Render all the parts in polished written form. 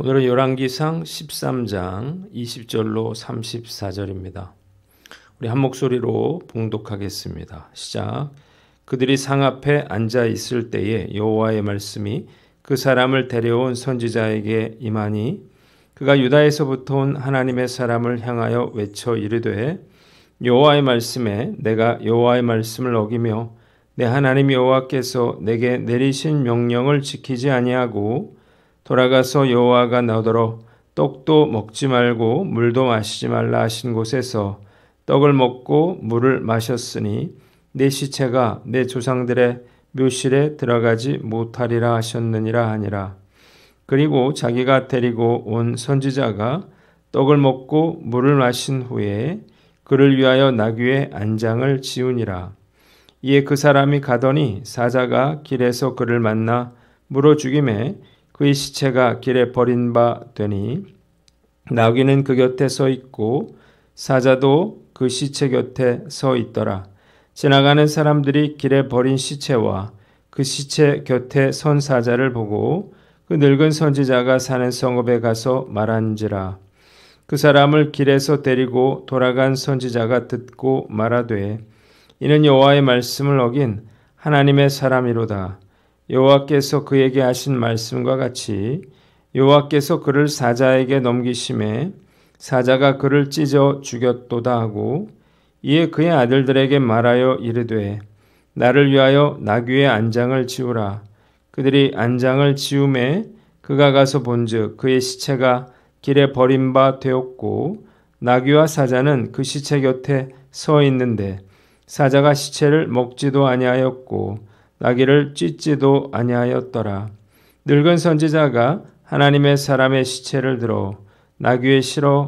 오늘은 열왕기상 13장 20절로 34절입니다. 우리 한 목소리로 봉독하겠습니다. 시작. 그들이 상 앞에 앉아 있을 때에 여호와의 말씀이 그 사람을 데려온 선지자에게 임하니 그가 유다에서부터 온 하나님의 사람을 향하여 외쳐 이르되 여호와의 말씀에 내가 여호와의 말씀을 어기며 내 하나님 여호와께서 내게 내리신 명령을 지키지 아니하고 돌아가서 여호와가 너더러 떡도 먹지 말고 물도 마시지 말라 하신 곳에서 떡을 먹고 물을 마셨으니 내 시체가 내 조상들의 묘실에 들어가지 못하리라 하셨느니라 하니라. 그리고 자기가 데리고 온 선지자가 떡을 먹고 물을 마신 후에 그를 위하여 나귀의 안장을 지우니라. 이에 그 사람이 가더니 사자가 길에서 그를 만나 물어 죽임에 그의 시체가 길에 버린 바 되니 나귀는 그 곁에 서 있고 사자도 그 시체 곁에 서 있더라. 지나가는 사람들이 길에 버린 시체와 그 시체 곁에 선 사자를 보고 그 늙은 선지자가 사는 성읍에 가서 말한지라. 그 사람을 길에서 데리고 돌아간 선지자가 듣고 말하되 이는 여호와의 말씀을 어긴 하나님의 사람이로다. 여호와께서 그에게 하신 말씀과 같이 여호와께서 그를 사자에게 넘기심에 사자가 그를 찢어 죽였도다 하고 이에 그의 아들들에게 말하여 이르되 나를 위하여 나귀의 안장을 지우라. 그들이 안장을 지우매 그가 가서 본즉 그의 시체가 길에 버린 바 되었고 나귀와 사자는 그 시체 곁에 서 있는데 사자가 시체를 먹지도 아니하였고 나귀를 찢지도 아니하였더라. 늙은 선지자가 하나님의 사람의 시체를 들어 나귀에 실어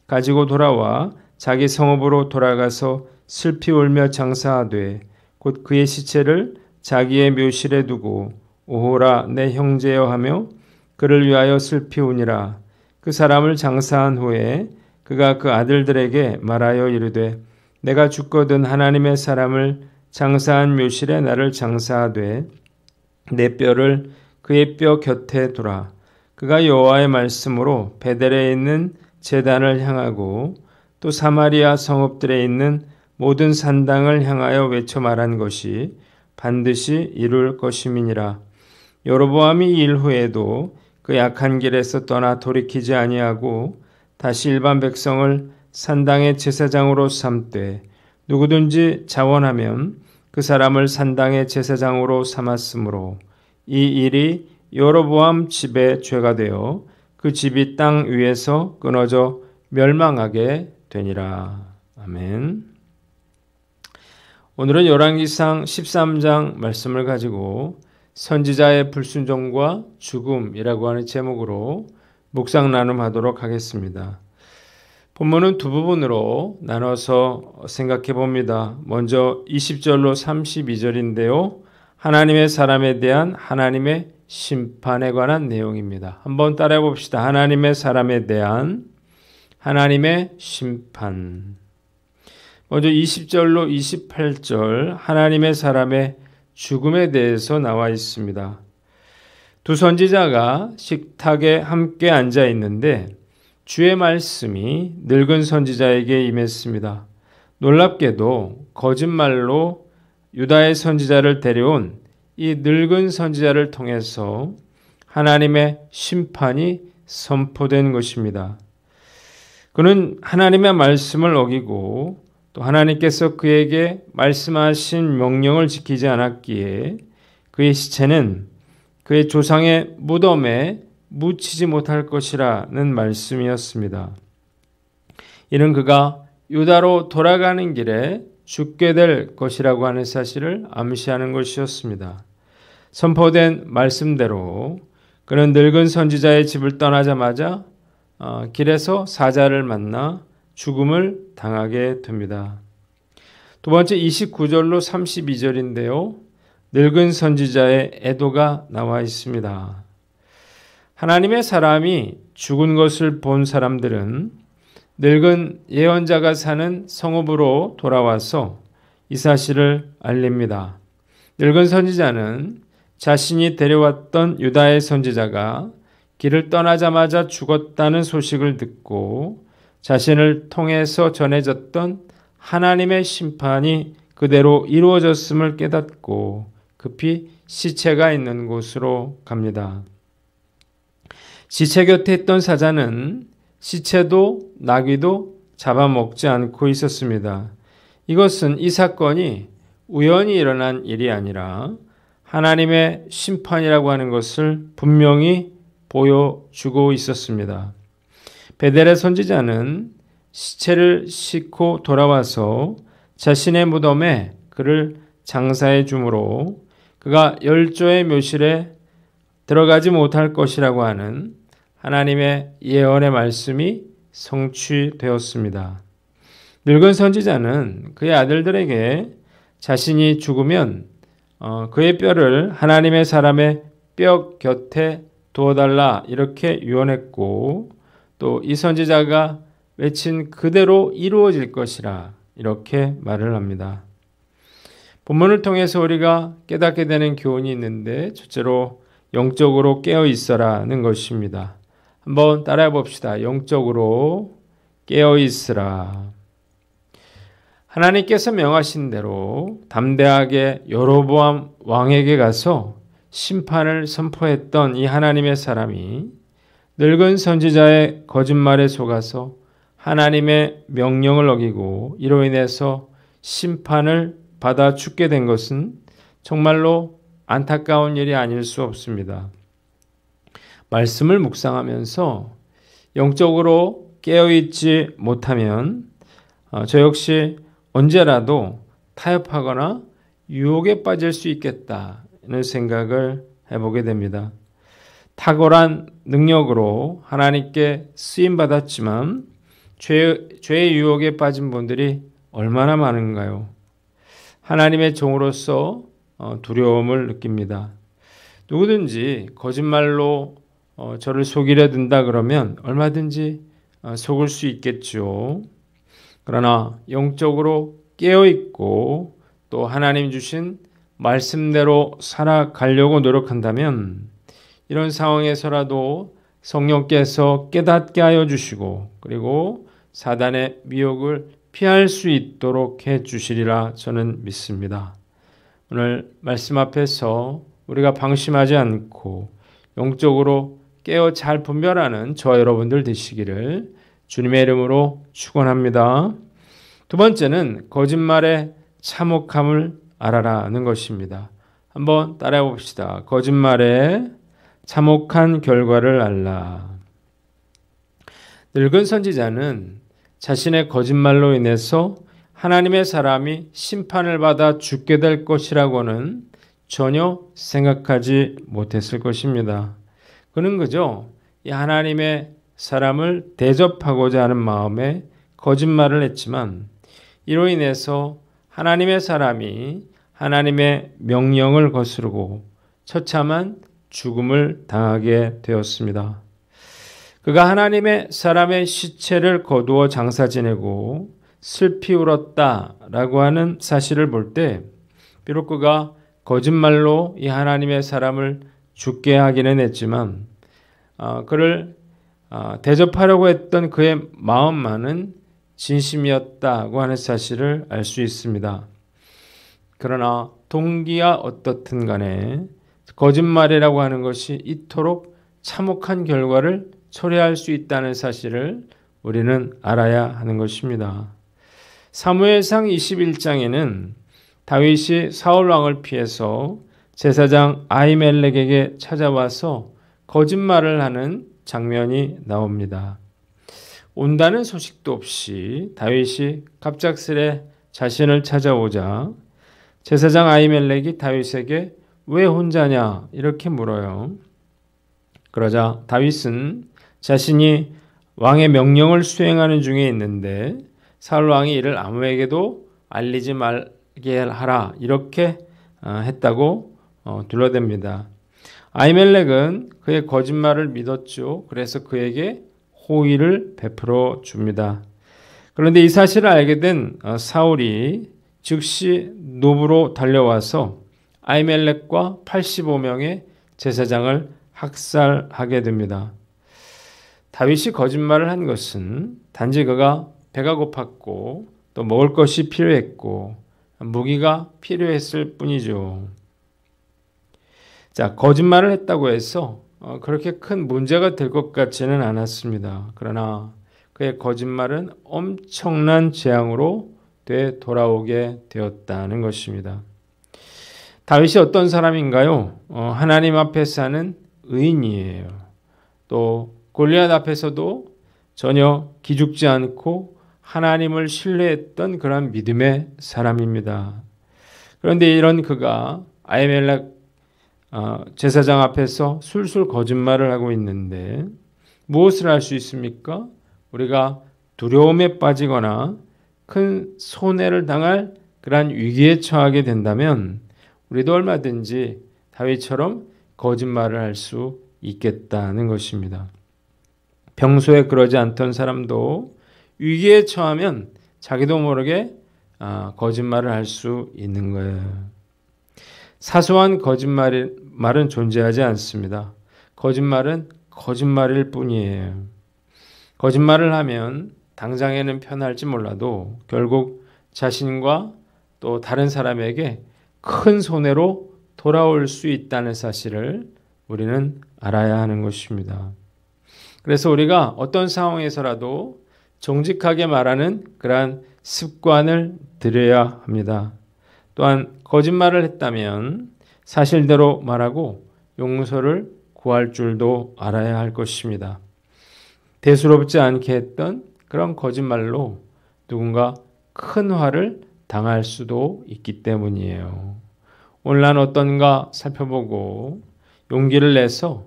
가지고 돌아와 자기 성읍으로 돌아가서 슬피 울며 장사하되 곧 그의 시체를 자기의 묘실에 두고 오호라 내 형제여 하며 그를 위하여 슬피 우니라. 그 사람을 장사한 후에 그가 그 아들들에게 말하여 이르되 내가 죽거든 하나님의 사람을 장사한 묘실에 나를 장사하되 내 뼈를 그의 뼈 곁에 두라. 그가 여호와의 말씀으로 베델에 있는 제단을 향하고 또 사마리아 성읍들에 있는 모든 산당을 향하여 외쳐 말한 것이 반드시 이룰 것임이니라. 여로보암이 일 후에도 그 약한 길에서 떠나 돌이키지 아니하고 다시 일반 백성을 산당의 제사장으로 삼되 누구든지 자원하면 그 사람을 산당의 제사장으로 삼았으므로 이 일이 여로보암 집의 죄가 되어 그 집이 땅 위에서 끊어져 멸망하게 되니라. 아멘. 오늘은 열왕기상 13장 말씀을 가지고 선지자의 불순종과 죽음이라고 하는 제목으로 묵상 나눔하도록 하겠습니다. 본문은 두 부분으로 나눠서 생각해 봅니다. 먼저 20절로 32절인데요. 하나님의 사람에 대한 하나님의 심판에 관한 내용입니다. 한번 따라해 봅시다. 하나님의 사람에 대한 하나님의 심판. 먼저 20절로 28절 하나님의 사람의 죽음에 대해서 나와 있습니다. 두 선지자가 식탁에 함께 앉아 있는데 주의 말씀이 늙은 선지자에게 임했습니다. 놀랍게도 거짓말로 유다의 선지자를 데려온 이 늙은 선지자를 통해서 하나님의 심판이 선포된 것입니다. 그는 하나님의 말씀을 어기고 또 하나님께서 그에게 말씀하신 명령을 지키지 않았기에 그의 시체는 그의 조상의 무덤에 묻히지 못할 것이라는 말씀이었습니다. 이는 그가 유다로 돌아가는 길에 죽게 될 것이라고 하는 사실을 암시하는 것이었습니다. 선포된 말씀대로 그는 늙은 선지자의 집을 떠나자마자 길에서 사자를 만나 죽음을 당하게 됩니다. 두 번째 29절로 32절인데요. 늙은 선지자의 애도가 나와 있습니다. 하나님의 사람이 죽은 것을 본 사람들은 늙은 예언자가 사는 성읍으로 돌아와서 이 사실을 알립니다. 늙은 선지자는 자신이 데려왔던 유다의 선지자가 길을 떠나자마자 죽었다는 소식을 듣고 자신을 통해서 전해졌던 하나님의 심판이 그대로 이루어졌음을 깨닫고 급히 시체가 있는 곳으로 갑니다. 시체 곁에 있던 사자는 시체도 나귀도 잡아먹지 않고 있었습니다. 이것은 이 사건이 우연히 일어난 일이 아니라 하나님의 심판이라고 하는 것을 분명히 보여주고 있었습니다. 베델의 선지자는 시체를 싣고 돌아와서 자신의 무덤에 그를 장사해 주므로 그가 열조의 묘실에 들어가지 못할 것이라고 하는 하나님의 예언의 말씀이 성취되었습니다. 늙은 선지자는 그의 아들들에게 자신이 죽으면 그의 뼈를 하나님의 사람의 뼈 곁에 두어달라 이렇게 유언했고 또 이 선지자가 외친 그대로 이루어질 것이라 이렇게 말을 합니다. 본문을 통해서 우리가 깨닫게 되는 교훈이 있는데 첫째로 영적으로 깨어 있어라는 것입니다. 한번 따라해 봅시다. 영적으로 깨어 있으라. 하나님께서 명하신 대로 담대하게 여로보암 왕에게 가서 심판을 선포했던 이 하나님의 사람이 늙은 선지자의 거짓말에 속아서 하나님의 명령을 어기고 이로 인해서 심판을 받아 죽게 된 것은 정말로 안타까운 일이 아닐 수 없습니다. 말씀을 묵상하면서 영적으로 깨어있지 못하면 저 역시 언제라도 타협하거나 유혹에 빠질 수 있겠다는 생각을 해보게 됩니다. 탁월한 능력으로 하나님께 쓰임받았지만 죄의 유혹에 빠진 분들이 얼마나 많은가요? 하나님의 종으로서 두려움을 느낍니다. 누구든지 거짓말로 저를 속이려 든다 그러면 얼마든지 속을 수 있겠죠. 그러나 영적으로 깨어있고 또 하나님 주신 말씀대로 살아가려고 노력한다면 이런 상황에서라도 성령께서 깨닫게 하여 주시고 그리고 사단의 미혹을 피할 수 있도록 해 주시리라 저는 믿습니다. 오늘 말씀 앞에서 우리가 방심하지 않고 영적으로 깨어 잘 분별하는 저와 여러분들 되시기를 주님의 이름으로 축원합니다. 두 번째는 거짓말의 참혹함을 알아라는 것입니다. 한번 따라해 봅시다. 거짓말의 참혹한 결과를 알라. 늙은 선지자는 자신의 거짓말로 인해서 하나님의 사람이 심판을 받아 죽게 될 것이라고는 전혀 생각하지 못했을 것입니다. 그는 그저 이 하나님의 사람을 대접하고자 하는 마음에 거짓말을 했지만 이로 인해서 하나님의 사람이 하나님의 명령을 거스르고 처참한 죽음을 당하게 되었습니다. 그가 하나님의 사람의 시체를 거두어 장사 지내고 슬피 울었다라고 하는 사실을 볼 때 비록 그가 거짓말로 이 하나님의 사람을 죽게 하기는 했지만 그를 대접하려고 했던 그의 마음만은 진심이었다고 하는 사실을 알 수 있습니다. 그러나 동기야 어떻든 간에 거짓말이라고 하는 것이 이토록 참혹한 결과를 초래할 수 있다는 사실을 우리는 알아야 하는 것입니다. 사무엘상 21장에는 다윗이 사울 왕을 피해서 제사장 아히멜렉에게 찾아와서 거짓말을 하는 장면이 나옵니다. 온다는 소식도 없이 다윗이 갑작스레 자신을 찾아오자 제사장 아히멜렉이 다윗에게 왜 혼자냐 이렇게 물어요. 그러자 다윗은 자신이 왕의 명령을 수행하는 중에 있는데 사울 왕이 이를 아무에게도 알리지 말게 하라 이렇게 했다고 둘러댑니다. 아히멜렉은 그의 거짓말을 믿었죠. 그래서 그에게 호의를 베풀어 줍니다. 그런데 이 사실을 알게 된 사울이 즉시 노부로 달려와서 아히멜렉과 85명의 제사장을 학살하게 됩니다. 다윗이 거짓말을 한 것은 단지 그가 배가 고팠고 또 먹을 것이 필요했고 무기가 필요했을 뿐이죠. 자, 거짓말을 했다고 해서 그렇게 큰 문제가 될 것 같지는 않았습니다. 그러나 그의 거짓말은 엄청난 재앙으로 돌아오게 되었다는 것입니다. 다윗이 어떤 사람인가요? 하나님 앞에 사는 의인이에요. 또 골리앗 앞에서도 전혀 기죽지 않고 하나님을 신뢰했던 그런 믿음의 사람입니다. 그런데 이런 그가 아히멜렉 제사장 앞에서 술술 거짓말을 하고 있는데 무엇을 할 수 있습니까? 우리가 두려움에 빠지거나 큰 손해를 당할 그러한 위기에 처하게 된다면 우리도 얼마든지 다윗처럼 거짓말을 할 수 있겠다는 것입니다. 평소에 그러지 않던 사람도 위기에 처하면 자기도 모르게 거짓말을 할 수 있는 거예요. 사소한 거짓말은 존재하지 않습니다. 거짓말은 거짓말일 뿐이에요. 거짓말을 하면 당장에는 편할지 몰라도 결국 자신과 또 다른 사람에게 큰 손해로 돌아올 수 있다는 사실을 우리는 알아야 하는 것입니다. 그래서 우리가 어떤 상황에서라도 정직하게 말하는 그러한 습관을 들여야 합니다. 또한 거짓말을 했다면 사실대로 말하고 용서를 구할 줄도 알아야 할 것입니다. 대수롭지 않게 했던 그런 거짓말로 누군가 큰 화를 당할 수도 있기 때문이에요. 오늘 난 어떤가 살펴보고 용기를 내서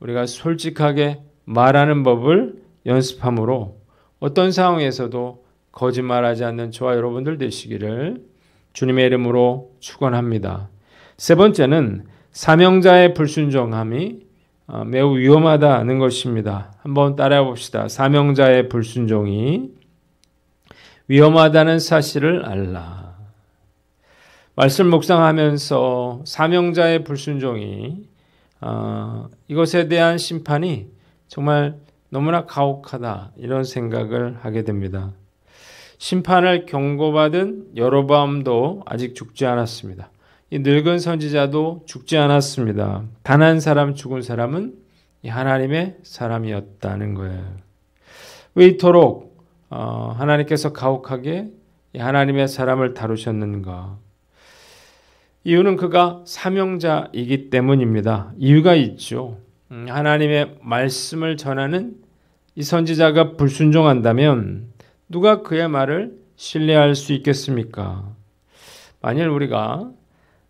우리가 솔직하게 말하는 법을 연습함으로 어떤 상황에서도 거짓말하지 않는 저와 여러분들 되시기를 주님의 이름으로 축원합니다. 세 번째는 사명자의 불순종함이 매우 위험하다는 것입니다. 한번 따라해 봅시다. 사명자의 불순종이 위험하다는 사실을 알라. 말씀 묵상하면서 사명자의 불순종이 이것에 대한 심판이 정말 너무나 가혹하다 이런 생각을 하게 됩니다. 심판을 경고받은 여로보암도 아직 죽지 않았습니다. 이 늙은 선지자도 죽지 않았습니다. 단 한 사람 죽은 사람은 이 하나님의 사람이었다는 거예요. 왜 이토록 하나님께서 가혹하게 이 하나님의 사람을 다루셨는가? 이유는 그가 사명자이기 때문입니다. 이유가 있죠. 하나님의 말씀을 전하는 이 선지자가 불순종한다면 누가 그의 말을 신뢰할 수 있겠습니까? 만일 우리가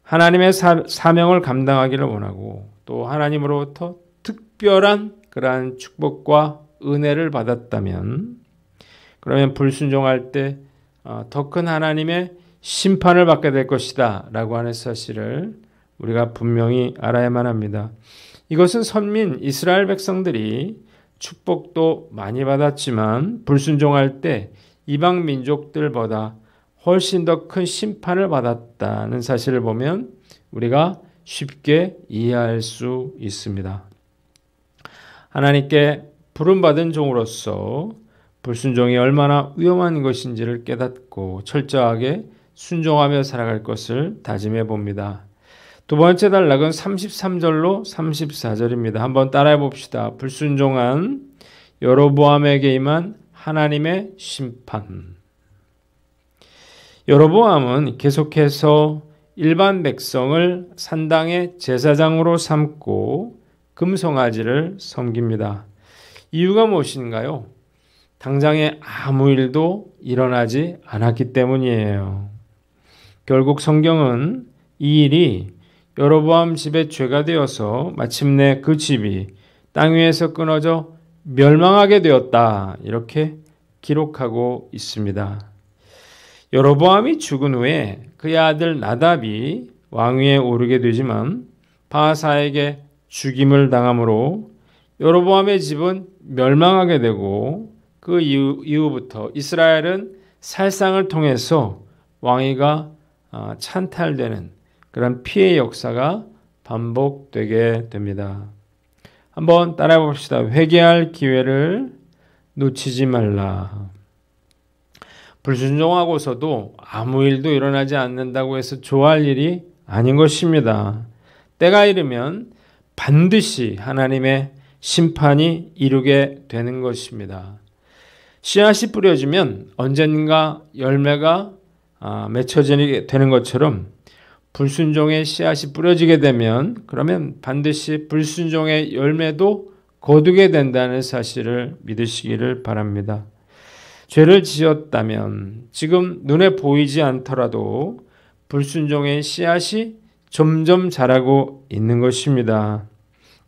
하나님의 사명을 감당하기를 원하고 또 하나님으로부터 특별한 그러한 축복과 은혜를 받았다면 그러면 불순종할 때 더 큰 하나님의 심판을 받게 될 것이다 라고 하는 사실을 우리가 분명히 알아야만 합니다. 이것은 선민 이스라엘 백성들이 축복도 많이 받았지만 불순종할 때 이방 민족들보다 훨씬 더 큰 심판을 받았다는 사실을 보면 우리가 쉽게 이해할 수 있습니다. 하나님께 부름받은 종으로서 불순종이 얼마나 위험한 것인지를 깨닫고 철저하게 순종하며 살아갈 것을 다짐해 봅니다. 두 번째 단락은 33절로 34절입니다. 한번 따라해 봅시다. 불순종한 여로보암에게 임한 하나님의 심판. 여로보암은 계속해서 일반 백성을 산당의 제사장으로 삼고 금송아지를 섬깁니다. 이유가 무엇인가요? 당장에 아무 일도 일어나지 않았기 때문이에요. 결국 성경은 이 일이 여로보암 집의 죄가 되어서 마침내 그 집이 땅 위에서 끊어져 멸망하게 되었다 이렇게 기록하고 있습니다. 여로보암이 죽은 후에 그의 아들 나답이 왕위에 오르게 되지만 바하사에게 죽임을 당함으로 여로보암의 집은 멸망하게 되고 그 이후부터 이스라엘은 살상을 통해서 왕위가 찬탈되는 그런 피해 역사가 반복되게 됩니다. 한번 따라해 봅시다. 회개할 기회를 놓치지 말라. 불순종하고서도 아무 일도 일어나지 않는다고 해서 좋아할 일이 아닌 것입니다. 때가 이르면 반드시 하나님의 심판이 이루게 되는 것입니다. 씨앗이 뿌려지면 언젠가 열매가 맺혀지게 되는 것처럼 불순종의 씨앗이 뿌려지게 되면 그러면 반드시 불순종의 열매도 거두게 된다는 사실을 믿으시기를 바랍니다. 죄를 지었다면 지금 눈에 보이지 않더라도 불순종의 씨앗이 점점 자라고 있는 것입니다.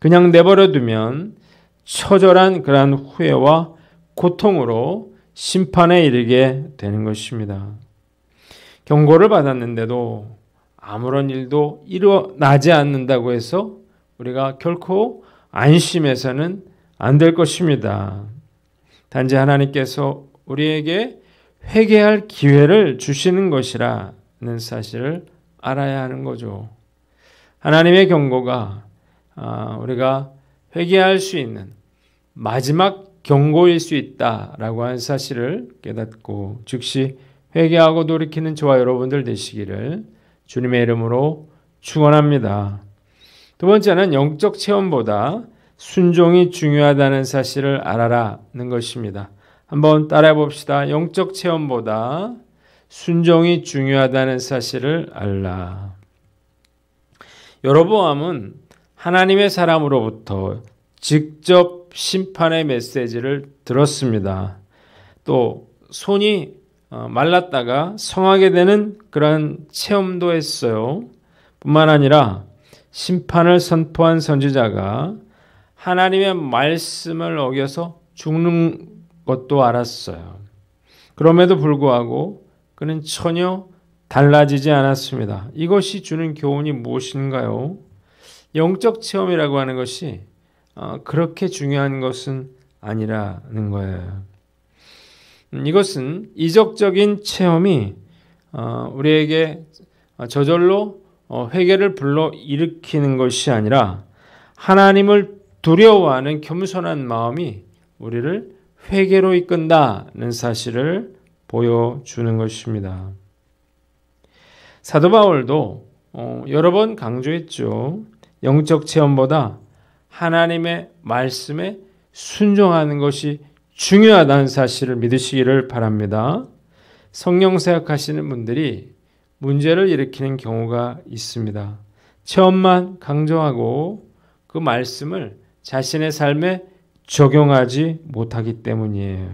그냥 내버려 두면 처절한 그러한 후회와 고통으로 심판에 이르게 되는 것입니다. 경고를 받았는데도 아무런 일도 일어나지 않는다고 해서 우리가 결코 안심해서는 안 될 것입니다. 단지 하나님께서 우리에게 회개할 기회를 주시는 것이라는 사실을 알아야 하는 거죠. 하나님의 경고가 우리가 회개할 수 있는 마지막 경고일 수 있다라고 하는 사실을 깨닫고 즉시 회개하고 돌이키는 저와 여러분들 되시기를 주님의 이름으로 축원합니다. 두 번째는 영적 체험보다 순종이 중요하다는 사실을 알아라는 것입니다. 한번 따라해 봅시다. 영적 체험보다 순종이 중요하다는 사실을 알라. 여로보암은 하나님의 사람으로부터 직접 심판의 메시지를 들었습니다. 또 손이 말랐다가 성하게 되는 그런 체험도 했어요. 뿐만 아니라 심판을 선포한 선지자가 하나님의 말씀을 어겨서 죽는 것도 알았어요. 그럼에도 불구하고 그는 전혀 달라지지 않았습니다. 이것이 주는 교훈이 무엇인가요? 영적 체험이라고 하는 것이 그렇게 중요한 것은 아니라는 거예요. 이것은 이적적인 체험이 우리에게 저절로 회개를 불러일으키는 것이 아니라 하나님을 두려워하는 겸손한 마음이 우리를 회개로 이끈다는 사실을 보여주는 것입니다. 사도 바울도 여러 번 강조했죠. 영적 체험보다 하나님의 말씀에 순종하는 것이 중요하다는 사실을 믿으시기를 바랍니다. 성령 사역하시는 분들이 문제를 일으키는 경우가 있습니다. 체험만 강조하고 그 말씀을 자신의 삶에 적용하지 못하기 때문이에요.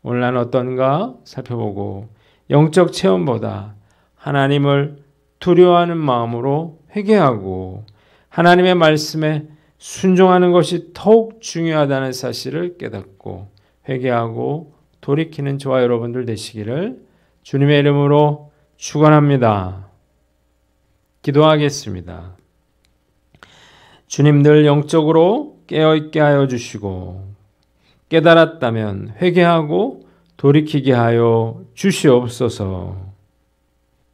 오늘 나는 어떤가 살펴보고 영적 체험보다 하나님을 두려워하는 마음으로 회개하고 하나님의 말씀에 순종하는 것이 더욱 중요하다는 사실을 깨닫고 회개하고 돌이키는 저와 여러분들 되시기를 주님의 이름으로 축원합니다. 기도하겠습니다. 주님들 영적으로 깨어있게 하여 주시고 깨달았다면 회개하고 돌이키게 하여 주시옵소서.